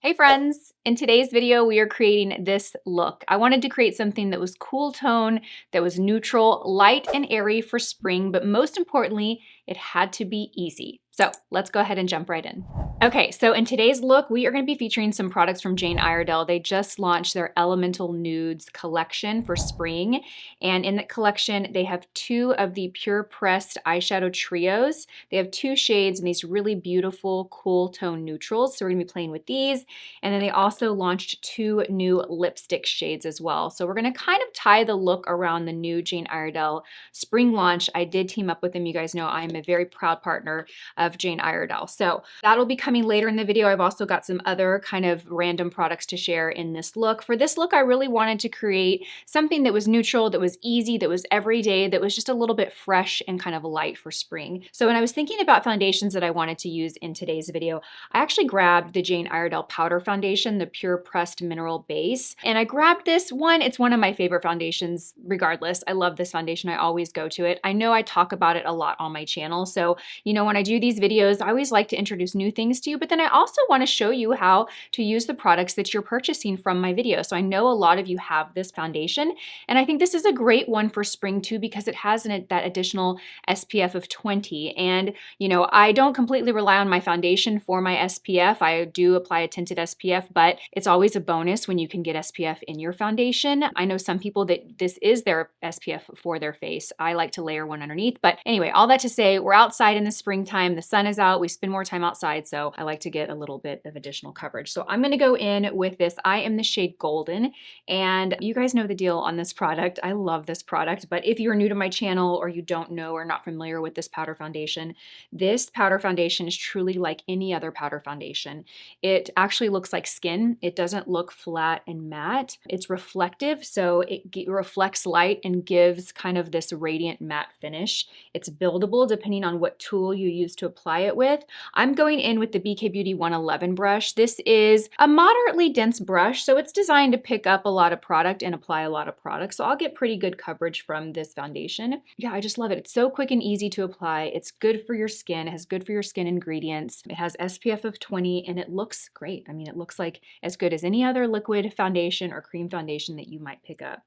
Hey friends! In today's video, we are creating this look. I wanted to create something that was cool tone, that was neutral, light and airy for spring, but most importantly, it had to be easy. So let's go ahead and jump right in. Okay, so in today's look, we are going to be featuring some products from Iredale. They just launched their Elemental Nudes collection for spring. And in that collection, they have two of the PurePressed eyeshadow trios. They have two shades and these really beautiful, cool tone neutrals. So we're going to be playing with these. And then they also launched two new lipstick shades as well. So we're going to kind of tie the look around the new Iredale spring launch. I did team up with them. You guys know I am a very proud partner of Iredale. So that'll be coming later in the video. I've also got some other kind of random products to share in this look. For this look, I really wanted to create something that was neutral, that was easy, that was everyday, that was just a little bit fresh and kind of light for spring. So when I was thinking about foundations that I wanted to use in today's video, I actually grabbed the Iredale Powder Foundation, the PurePressed Mineral Base. And I grabbed this one. It's one of my favorite foundations regardless. I love this foundation. I always go to it. I know I talk about it a lot on my channel. So, you know, when I do these videos, I always like to introduce new things to you, but then I also want to show you how to use the products that you're purchasing from my video. So I know a lot of you have this foundation, and I think this is a great one for spring too because it has that additional SPF of 20. And, you know, I don't completely rely on my foundation for my SPF. I do apply a tinted SPF, but it's always a bonus when you can get SPF in your foundation. I know some people that this is their SPF for their face. I like to layer one underneath. But anyway, all that to say, we're outside in the springtime. The sun is out. We spend more time outside, so I like to get a little bit of additional coverage. So I'm going to go in with this. I am the shade Golden, and you guys know the deal on this product. I love this product, but if you're new to my channel or you don't know or not familiar with this powder foundation, this powder foundation is truly like any other powder foundation. It actually looks like skin. It doesn't look flat and matte. It's reflective, so it reflects light and gives kind of this radiant matte finish. It's buildable depending on what tool you use to apply it with. I'm going in with the BK Beauty 111 brush. This is a moderately dense brush, so it's designed to pick up a lot of product and apply a lot of product. So I'll get pretty good coverage from this foundation. Yeah, I just love it. It's so quick and easy to apply. It's good for your skin. It has good for your skin ingredients. It has SPF of 20 and it looks great. I mean, it looks like as good as any other liquid foundation or cream foundation that you might pick up.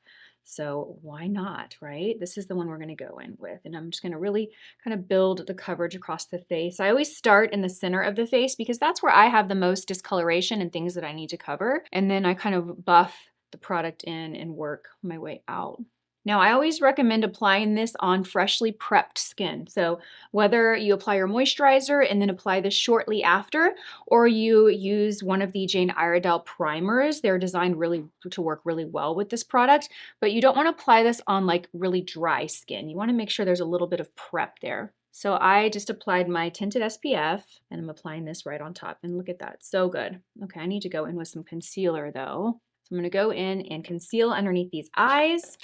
So why not, right? This is the one we're going to go in with. And I'm just going to really kind of build the coverage across the face. I always start in the center of the face because that's where I have the most discoloration and things that I need to cover. And then I kind of buff the product in and work my way out. Now, I always recommend applying this on freshly prepped skin. So whether you apply your moisturizer and then apply this shortly after, or you use one of the Iredale primers, they're designed really to work really well with this product, but you don't want to apply this on like really dry skin. You want to make sure there's a little bit of prep there. So I just applied my tinted SPF and I'm applying this right on top. And look at that, so good. Okay, I need to go in with some concealer though. So I'm going to go in and conceal underneath these eyes.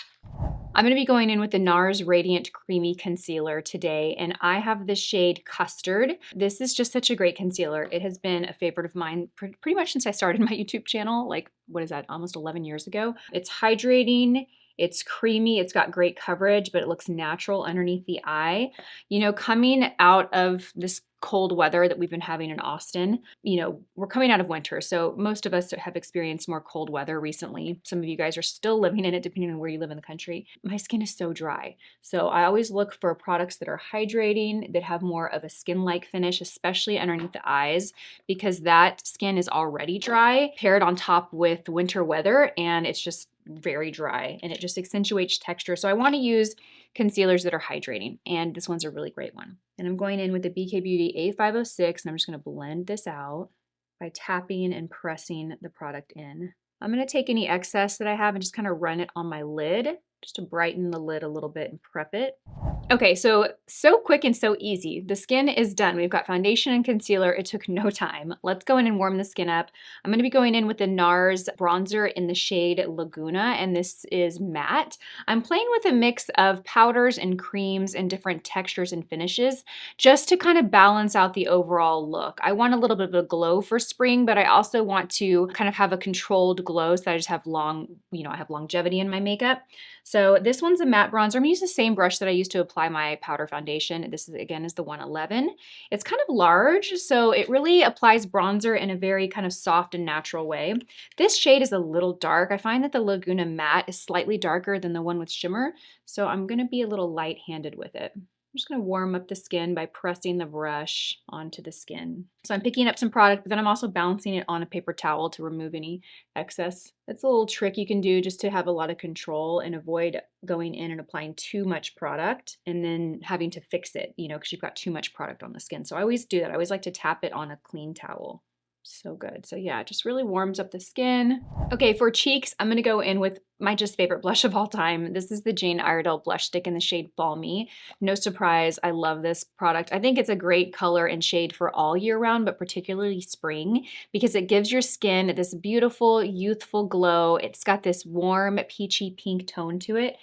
I'm going to be going in with the NARS Radiant Creamy Concealer today, and I have the shade Custard. This is just such a great concealer. It has been a favorite of mine pretty much since I started my YouTube channel, like, what is that, almost 11 years ago. It's hydrating. It's creamy, it's got great coverage, but it looks natural underneath the eye. You know, coming out of this cold weather that we've been having in Austin, you know, we're coming out of winter. So most of us have experienced more cold weather recently. Some of you guys are still living in it, depending on where you live in the country. My skin is so dry. So I always look for products that are hydrating, that have more of a skin-like finish, especially underneath the eyes, because that skin is already dry, paired on top with winter weather, and it's just very dry and it just accentuates texture. So I want to use concealers that are hydrating, and this one's a really great one. And I'm going in with the BK Beauty A506 and I'm just going to blend this out by tapping and pressing the product in. I'm going to take any excess that I have and just kind of run it on my lid just to brighten the lid a little bit and prep it. Okay, so quick and so easy. The skin is done. We've got foundation and concealer. It took no time. Let's go in and warm the skin up. I'm going to be going in with the NARS bronzer in the shade Laguna, and this is matte. I'm playing with a mix of powders and creams and different textures and finishes just to kind of balance out the overall look. I want a little bit of a glow for spring, but I also want to kind of have a controlled glow so that I just have I have longevity in my makeup. So this one's a matte bronzer. I'm going to use the same brush that I used to apply apply my powder foundation. This is, again, is the 111. It's kind of large, so it really applies bronzer in a very kind of soft and natural way. This shade is a little dark. I find that the Laguna Matte is slightly darker than the one with shimmer, so I'm gonna be a little light-handed with it. I'm just going to warm up the skin by pressing the brush onto the skin. So I'm picking up some product, but then I'm also balancing it on a paper towel to remove any excess. It's a little trick you can do just to have a lot of control and avoid going in and applying too much product and then having to fix it, you know, because you've got too much product on the skin. So I always do that. I always like to tap it on a clean towel. So good. So yeah, it just really warms up the skin. Okay, for cheeks, I'm gonna go in with my just favorite blush of all time. This is the Jane Iredale blush stick in the shade Balmy. No surprise, I love this product. I think it's a great color and shade for all year round, but particularly spring, because it gives your skin this beautiful, youthful glow. It's got this warm, peachy pink tone to it.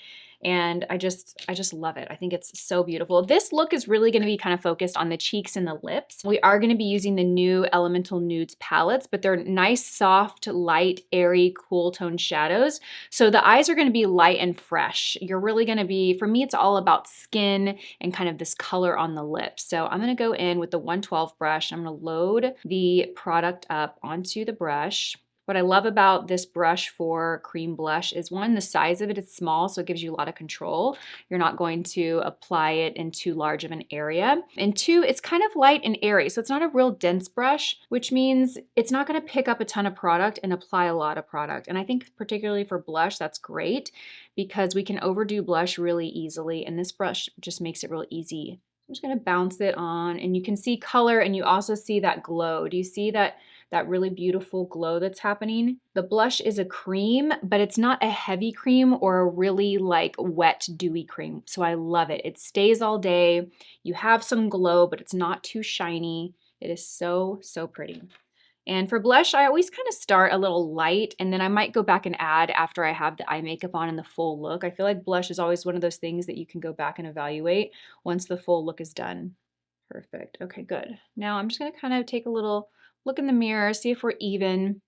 And I just love it. I think it's so beautiful. This look is really going to be kind of focused on the cheeks and the lips. We are going to be using the new Elemental Nudes palettes, but they're nice, soft, light, airy, cool tone shadows. So the eyes are going to be light and fresh. You're really going to be, for me, it's all about skin and kind of this color on the lips. So I'm going to go in with the 112 brush. I'm going to load the product up onto the brush. What I love about this brush for cream blush is, one, the size of it is small, so it gives you a lot of control. You're not going to apply it in too large of an area. And two, it's kind of light and airy, so it's not a real dense brush, which means it's not going to pick up a ton of product and apply a lot of product. And I think particularly for blush, that's great because we can overdo blush really easily, and this brush just makes it real easy. I'm just going to bounce it on, and you can see color, and you also see that glow. Do you see that really beautiful glow that's happening? The blush is a cream, but it's not a heavy cream or a really like wet, dewy cream. So I love it. It stays all day. You have some glow, but it's not too shiny. It is so, so pretty. And for blush, I always kind of start a little light, and then I might go back and add after I have the eye makeup on and the full look. I feel like blush is always one of those things that you can go back and evaluate once the full look is done. Perfect. Okay, good. Now I'm just going to kind of take a little look in the mirror, see if we're even.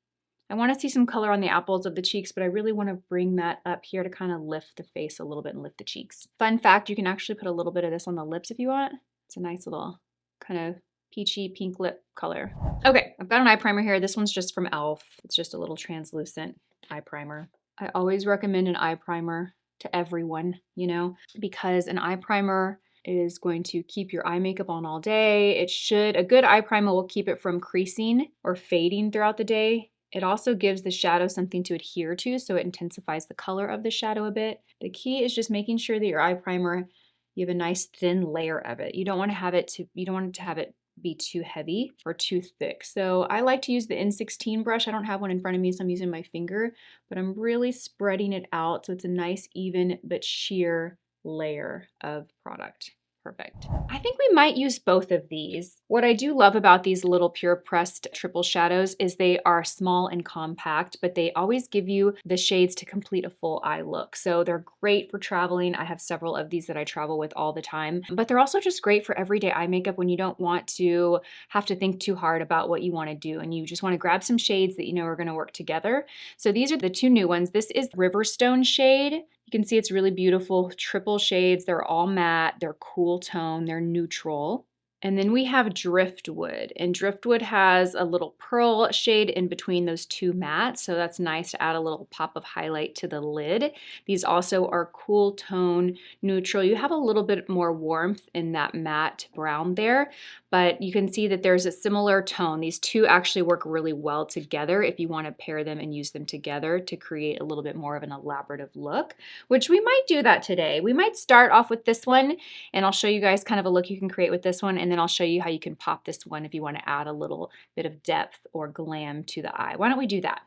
I want to see some color on the apples of the cheeks, but I really want to bring that up here to kind of lift the face a little bit and lift the cheeks. Fun fact, you can actually put a little bit of this on the lips if you want. It's a nice little kind of peachy pink lip color. Okay, I've got an eye primer here. This one's just from e.l.f. It's just a little translucent eye primer. I always recommend an eye primer to everyone, you know, because an eye primer is going to keep your eye makeup on all day. A good eye primer will keep it from creasing or fading throughout the day. It also gives the shadow something to adhere to, so it intensifies the color of the shadow a bit. The key is just making sure that your eye primer, you have a nice thin layer of it. You don't want it to have it be too heavy or too thick. So I like to use the N16 brush. I don't have one in front of me, so I'm using my finger, but I'm really spreading it out so it's a nice, even but sheer layer of product. Perfect. I think we might use both of these. What I do love about these little PurePressed triple shadows is they are small and compact, but they always give you the shades to complete a full eye look. So they're great for traveling. I have several of these that I travel with all the time, but they're also just great for everyday eye makeup when you don't want to have to think too hard about what you want to do and you just want to grab some shades that you know are going to work together. So these are the two new ones. This is Riverstone shade. You can see it's really beautiful, triple shades. They're all matte, they're cool tone, they're neutral. And then we have Driftwood, and Driftwood has a little pearl shade in between those two mattes, so that's nice to add a little pop of highlight to the lid. These also are cool tone, neutral. You have a little bit more warmth in that matte brown there, but you can see that there's a similar tone. These two actually work really well together if you want to pair them and use them together to create a little bit more of an elaborative look, which we might do that today. We might start off with this one, and I'll show you guys kind of a look you can create with this one, and then I'll show you how you can pop this one if you want to add a little bit of depth or glam to the eye. Why don't we do that?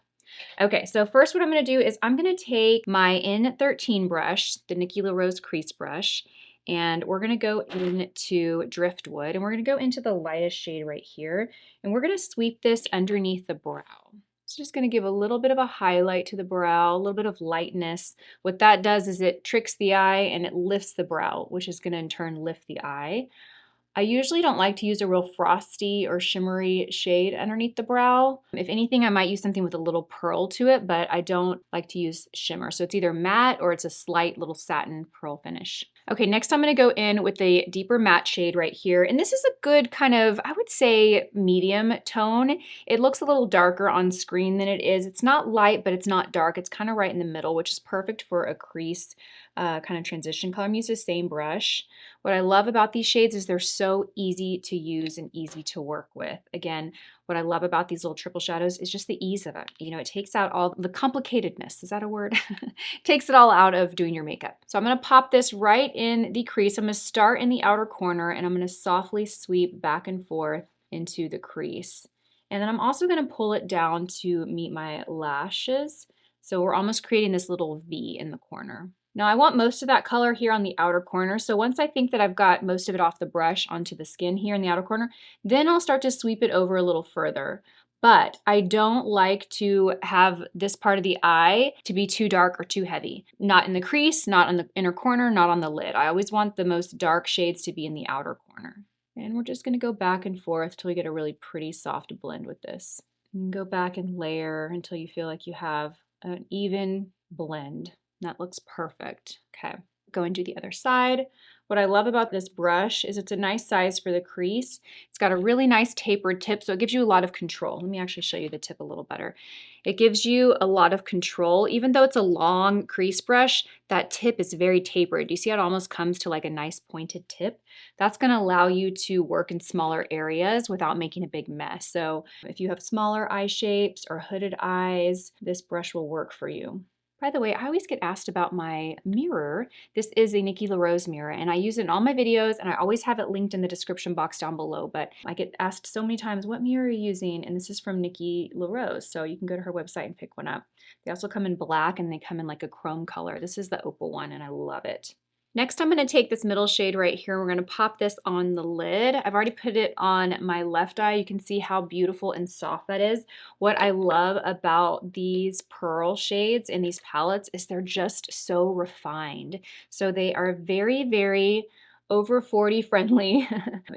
Okay, so first what I'm going to do is I'm going to take my N13 brush, the Nikki LaRose crease brush, and we're going to go into Driftwood, and we're going to go into the lightest shade right here, and we're going to sweep this underneath the brow. It's just going to give a little bit of a highlight to the brow, a little bit of lightness. What that does is it tricks the eye and it lifts the brow, which is going to in turn lift the eye. I usually don't like to use a real frosty or shimmery shade underneath the brow. If anything, I might use something with a little pearl to it, but I don't like to use shimmer. So it's either matte or it's a slight little satin pearl finish. Okay, next I'm going to go in with a deeper matte shade right here. And this is a good kind of, I would say, medium tone. It looks a little darker on screen than it is. It's not light, but it's not dark. It's kind of right in the middle, which is perfect for a crease kind of transition color. I'm using the same brush. What I love about these shades is they're so easy to use and easy to work with. Again, what I love about these little triple shadows is just the ease of it. You know, it takes out all the complicatedness. Is that a word? Takes it all out of doing your makeup. So I'm going to pop this right in the crease. I'm going to start in the outer corner and I'm going to softly sweep back and forth into the crease. And then I'm also going to pull it down to meet my lashes. So we're almost creating this little V in the corner. Now I want most of that color here on the outer corner. So once I think that I've got most of it off the brush onto the skin here in the outer corner, then I'll start to sweep it over a little further. But I don't like to have this part of the eye to be too dark or too heavy. Not in the crease, not on the inner corner, not on the lid. I always want the most dark shades to be in the outer corner. And we're just gonna go back and forth till we get a really pretty soft blend with this. And go back and layer until you feel like you have an even blend. That looks perfect. Okay, go and do the other side. What I love about this brush is it's a nice size for the crease. It's got a really nice tapered tip, so it gives you a lot of control. Let me actually show you the tip a little better. It gives you a lot of control. Even though it's a long crease brush, that tip is very tapered. You see how it almost comes to like a nice pointed tip? That's gonna allow you to work in smaller areas without making a big mess. So if you have smaller eye shapes or hooded eyes, this brush will work for you. By the way, I always get asked about my mirror. This is a Nikki LaRose mirror, and I use it in all my videos, and I always have it linked in the description box down below, but I get asked so many times, what mirror are you using? And this is from Nikki LaRose, so you can go to her website and pick one up. They also come in black, and they come in like a chrome color. This is the opal one, and I love it. Next, I'm going to take this middle shade right here. We're going to pop this on the lid. I've already put it on my left eye. You can see how beautiful and soft that is. What I love about these pearl shades in these palettes is they're just so refined. So they are very, very over 40 friendly.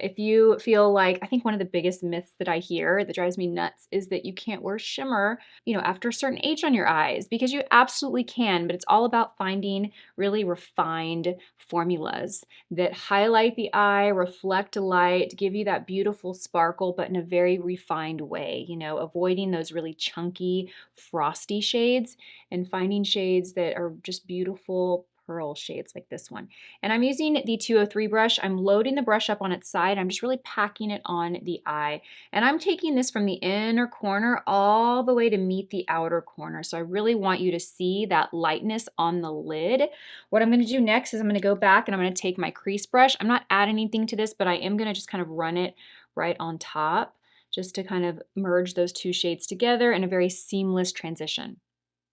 If you feel like, I think one of the biggest myths that I hear that drives me nuts is that you can't wear shimmer, you know, after a certain age on your eyes, because you absolutely can, but it's all about finding really refined formulas that highlight the eye, reflect light, give you that beautiful sparkle, but in a very refined way, you know, avoiding those really chunky, frosty shades and finding shades that are just beautiful pearl shades like this one. And I'm using the 203 brush. I'm loading the brush up on its side. I'm just really packing it on the eye. And I'm taking this from the inner corner all the way to meet the outer corner. So I really want you to see that lightness on the lid. What I'm going to do next is I'm going to go back and I'm going to take my crease brush. I'm not adding anything to this, but I am going to just kind of run it right on top just to kind of merge those two shades together in a very seamless transition.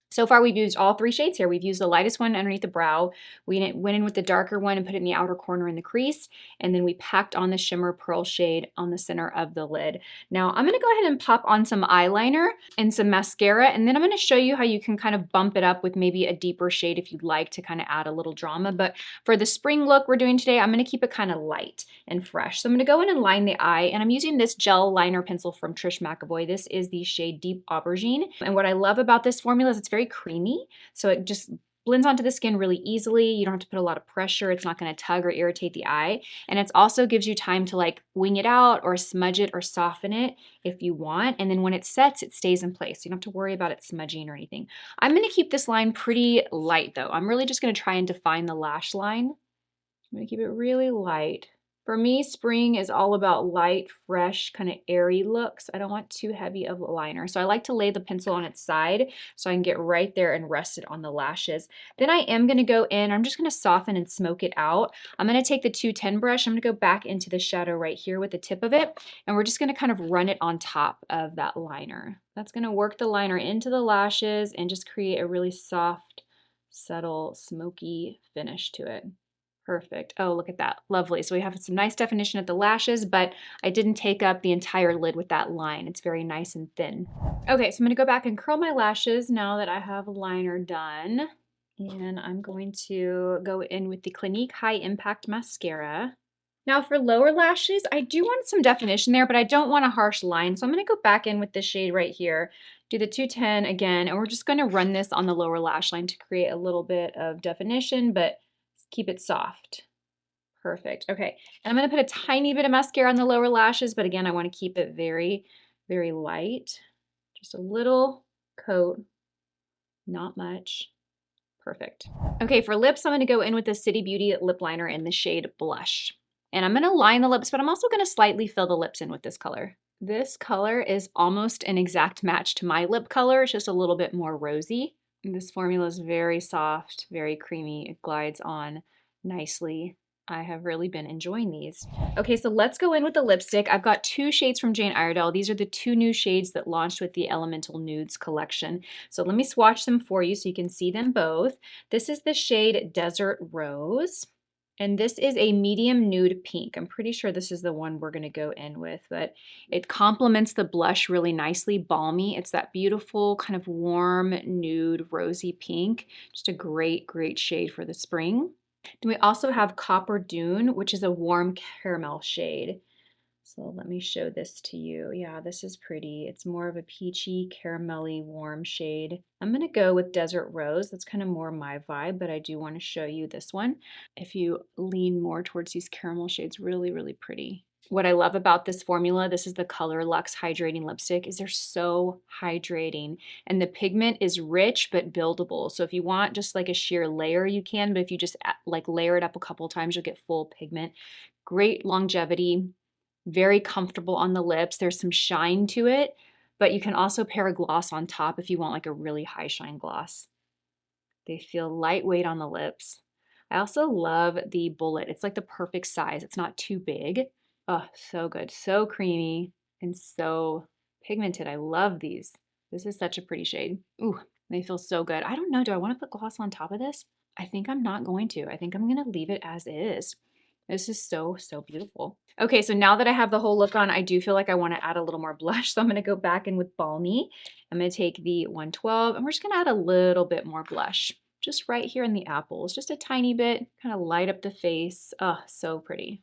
So far, we've used all three shades here. We've used the lightest one underneath the brow. We went in with the darker one and put it in the outer corner in the crease. And then we packed on the shimmer pearl shade on the center of the lid. Now, I'm going to go ahead and pop on some eyeliner and some mascara. And then I'm going to show you how you can kind of bump it up with maybe a deeper shade if you'd like to kind of add a little drama. But for the spring look we're doing today, I'm going to keep it kind of light and fresh. So I'm going to go in and line the eye. And I'm using this gel liner pencil from Trish McAvoy. This is the shade Deep Aubergine. And what I love about this formula is it's very creamy, so it just blends onto the skin really easily. You don't have to put a lot of pressure. It's not going to tug or irritate the eye. And it also gives you time to like wing it out or smudge it or soften it if you want. And then when it sets, it stays in place. You don't have to worry about it smudging or anything. I'm going to keep this line pretty light though. I'm really just going to try and define the lash line. I'm going to keep it really light. For me, spring is all about light, fresh, kind of airy looks. I don't want too heavy of a liner. So I like to lay the pencil on its side so I can get right there and rest it on the lashes. Then I am going to go in, I'm just going to soften and smoke it out. I'm going to take the 210 brush. I'm going to go back into the shadow right here with the tip of it. And we're just going to kind of run it on top of that liner. That's going to work the liner into the lashes and just create a really soft, subtle, smoky finish to it. Perfect. Oh, look at that. Lovely. So we have some nice definition at the lashes, but I didn't take up the entire lid with that line. It's very nice and thin. Okay, so I'm going to go back and curl my lashes now that I have a liner done. And I'm going to go in with the Clinique High Impact Mascara. Now for lower lashes, I do want some definition there, but I don't want a harsh line. So I'm going to go back in with this shade right here, do the 210 again, and we're just going to run this on the lower lash line to create a little bit of definition, but Keep it soft. Perfect. Okay. And I'm going to put a tiny bit of mascara on the lower lashes, but again, I want to keep it very, very light. Just a little coat, not much. Perfect. Okay, for lips, I'm going to go in with the City Beauty lip liner in the shade Blush. And I'm going to line the lips, but I'm also going to slightly fill the lips in with this color. This color is almost an exact match to my lip color. It's just a little bit more rosy. And this formula is very soft, very creamy. It glides on nicely. I have really been enjoying these. Okay, so let's go in with the lipstick. I've got 2 shades from Jane Iredale. These are the 2 new shades that launched with the Elemental Nudes collection. So let me swatch them for you so you can see them both. This is the shade Desert Rose. And this is a medium nude pink. I'm pretty sure this is the one we're gonna go in with, but it complements the blush really nicely, balmy. It's that beautiful kind of warm nude rosy pink. Just a great, great shade for the spring. Then we also have Copper Dune, which is a warm caramel shade. So let me show this to you. Yeah, this is pretty. It's more of a peachy, caramelly, warm shade. I'm gonna go with Desert Rose. That's kind of more my vibe, but I do want to show you this one. If you lean more towards these caramel shades, really, really pretty. What I love about this formula, this is the ColorLuxe Hydrating Lipstick, is they're so hydrating. And the pigment is rich but buildable. So if you want just like a sheer layer, you can, but if you just like layer it up a couple times, you'll get full pigment. Great longevity, very comfortable on the lips. There's some shine to it, but you can also pair a gloss on top if you want like a really high shine gloss. They feel lightweight on the lips. I also love the bullet. It's like the perfect size. It's not too big. Oh, so good. So creamy and so pigmented. I love these. This is such a pretty shade. Ooh, they feel so good. I don't know. Do I want to put gloss on top of this? I think I'm not going to. I think I'm going to leave it as is. This is so, so beautiful. Okay, so now that I have the whole look on, I do feel like I want to add a little more blush. So I'm going to go back in with Balmy. I'm going to take the 112 and we're just going to add a little bit more blush. Just right here in the apples, just a tiny bit, kind of light up the face. Oh, so pretty.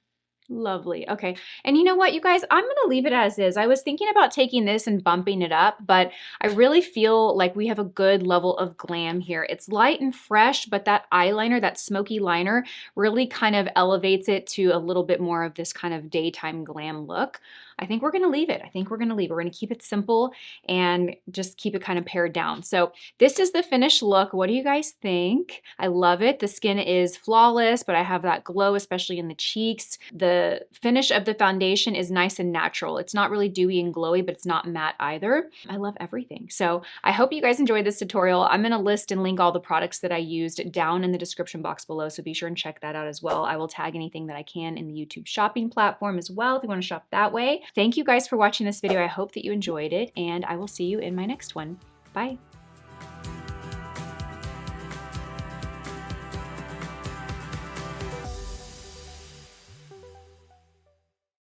Lovely. Okay. And you know what, you guys, I'm going to leave it as is. I was thinking about taking this and bumping it up, but I really feel like we have a good level of glam here. It's light and fresh, but that eyeliner, that smoky liner, really kind of elevates it to a little bit more of this kind of daytime glam look. I think we're going to leave it. I think we're going to leave it. We're going to keep it simple and just keep it kind of pared down. So this is the finished look. What do you guys think? I love it. The skin is flawless, but I have that glow, especially in the cheeks. The finish of the foundation is nice and natural. It's not really dewy and glowy, but it's not matte either. I love everything. So I hope you guys enjoyed this tutorial. I'm going to list and link all the products that I used down in the description box below, so be sure and check that out as well. I will tag anything that I can in the YouTube shopping platform as well if you want to shop that way. Thank you guys for watching this video. I hope that you enjoyed it, and I will see you in my next one. Bye.